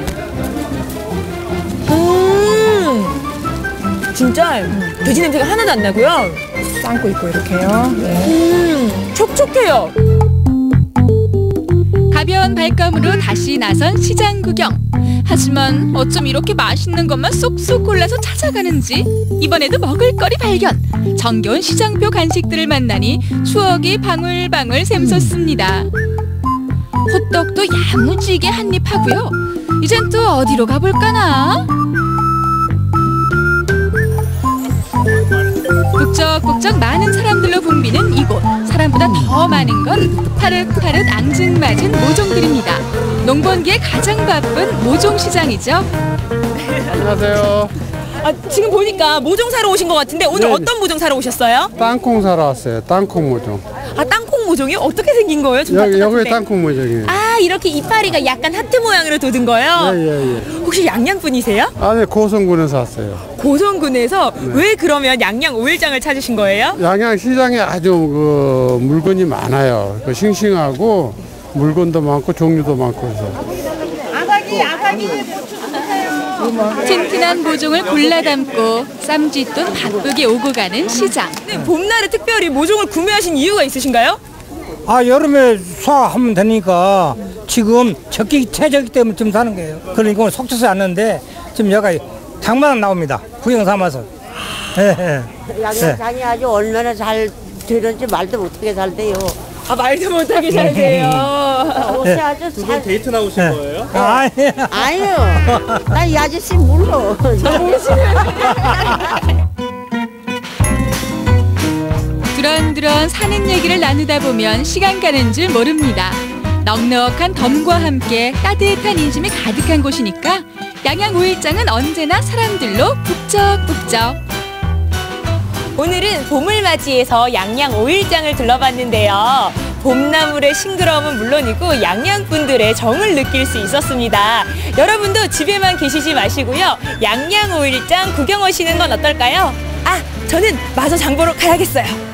진짜 돼지 냄새가 하나도 안 나고요. 삶고 있고 이렇게요. 네. 촉촉해요. 가벼운 발걸음으로 다시 나선 시장 구경. 하지만 어쩜 이렇게 맛있는 것만 쏙쏙 골라서 찾아가는지 이번에도 먹을거리 발견. 정겨운 시장표 간식들을 만나니 추억이 방울방울 샘솟습니다. 호떡도 야무지게 한입 하고요. 이젠 또 어디로 가볼까나? 북적북적 많은 사람들로 붐비는 이곳. 사람보다 더 많은 건 파릇파릇 앙증맞은 모종들입니다. 농번기에 가장 바쁜 모종시장이죠. 안녕하세요. 아, 지금 보니까 모종 사러 오신 것 같은데 오늘 어떤 모종 사러 오셨어요? 땅콩 사러 왔어요. 땅콩 모종. 아, 땅콩 모종이요? 어떻게 생긴 거예요? 여기 땅콩 모종이에요. 아, 이렇게 이파리가 약간 하트 모양으로 돋은 거예요? 예. 혹시 양양분이세요? 아니, 고성군에서 왔어요. 고성군에서 왜 그러면 양양 오일장을 찾으신 거예요? 양양 시장에 아주 그 물건이 많아요. 그 싱싱하고 물건도 많고 종류도 많고 해서. 아삭이. 튼튼한 모종을 골라 담고 쌈짓돈 바쁘게 오고 가는 시장. 네, 봄날에 특별히 모종을 구매하신 이유가 있으신가요? 아, 여름에 수확하면 되니까 지금 최적기 때문에 좀 사는 거예요. 그러니까 오늘 속초서 왔는데 지금 여기 장만 나옵니다. 구경 삼아서. 양양장이 아주 얼마나 잘 되는지 말도 못하게 잘 돼요. 아, 말도 못하게 잘 돼요. 옷이 아주 두 분 데이트 나오신 거예요? 아니요. 나 이 아저씨 몰라. 두런두런 사는 얘기를 나누다 보면 시간 가는 줄 모릅니다. 넉넉한 덤과 함께 따뜻한 인심이 가득한 곳이니까 양양 오일장은 언제나 사람들로 북적북적. 오늘은 봄을 맞이해서 양양 오일장을 둘러봤는데요. 봄나물의 싱그러움은 물론이고 양양 분들의 정을 느낄 수 있었습니다. 여러분도 집에만 계시지 마시고요. 양양 오일장 구경 오시는 건 어떨까요? 아, 저는 마저 장 보러 가야겠어요.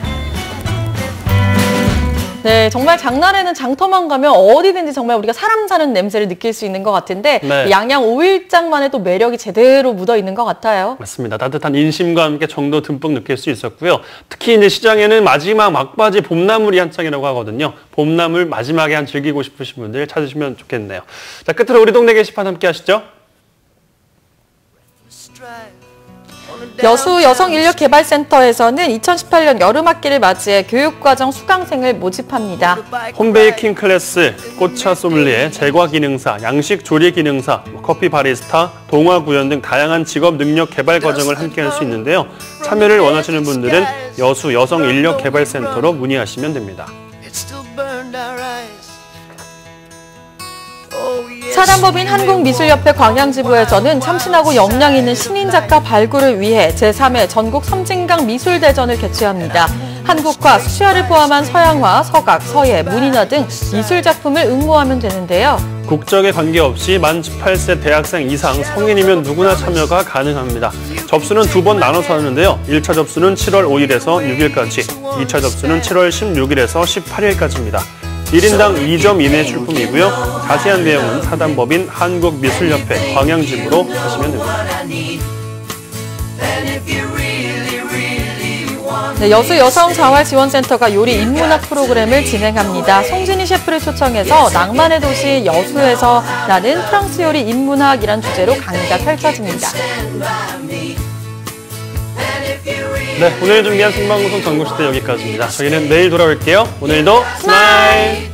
네, 정말 장날에는 장터만 가면 어디든지 정말 우리가 사람 사는 냄새를 느낄 수 있는 것 같은데 네. 양양 오일장만의 또 매력이 제대로 묻어 있는 것 같아요. 맞습니다. 따뜻한 인심과 함께 정도 듬뿍 느낄 수 있었고요. 특히 이제 시장에는 마지막 막바지 봄나물이 한창이라고 하거든요. 봄나물 마지막에 한 즐기고 싶으신 분들 찾으시면 좋겠네요. 자, 끝으로 우리 동네 게시판 함께 하시죠. 여수 여성인력개발센터에서는 2018년 여름학기를 맞이해 교육과정 수강생을 모집합니다. 홈베이킹 클래스, 꽃차 소믈리에, 제과 기능사, 양식 조리 기능사, 커피 바리스타, 동화 구연 등 다양한 직업 능력 개발 과정을 함께 할 수 있는데요. 참여를 원하시는 분들은 여수 여성인력개발센터로 문의하시면 됩니다. 사단법인 한국미술협회 광양지부에서는 참신하고 역량 있는 신인 작가 발굴을 위해 제3회 전국 섬진강 미술대전을 개최합니다. 한국화, 수시화를 포함한 서양화, 서각, 서예, 문인화 등 미술작품을 응모하면 되는데요. 국적에 관계없이 만 18세 대학생 이상 성인이면 누구나 참여가 가능합니다. 접수는 2번 나눠서 하는데요. 1차 접수는 7월 5일에서 6일까지, 2차 접수는 7월 16일에서 18일까지입니다. 1인당 2점 이내 출품이고요. 자세한 내용은 사단법인 한국미술협회 광양지부로 하시면 됩니다. 네, 여수 여성자활지원센터가 요리 인문학 프로그램을 진행합니다. 송진희 셰프를 초청해서 낭만의 도시 여수에서 나는 프랑스 요리 인문학이란 주제로 강의가 펼쳐집니다. 네, 오늘 준비한 생방송 전국시대 여기까지입니다. 저희는 내일 돌아올게요. 오늘도 스마일!